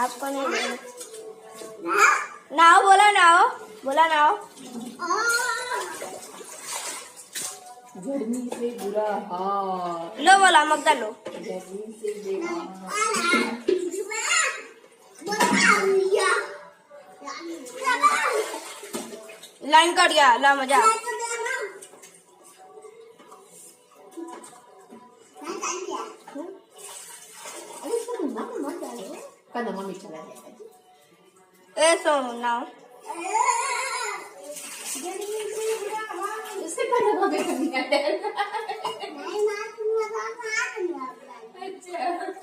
आपको नहीं नाव बोला नाव गर्मी से बुरा हाल। लो बोला मगदा लो। गर्मी से बेहाल। लाइन कट गया ला मजा। Kada mami चला जाएगा जी। ए सोनू नाव उससे kada mami कभी नहीं आता है।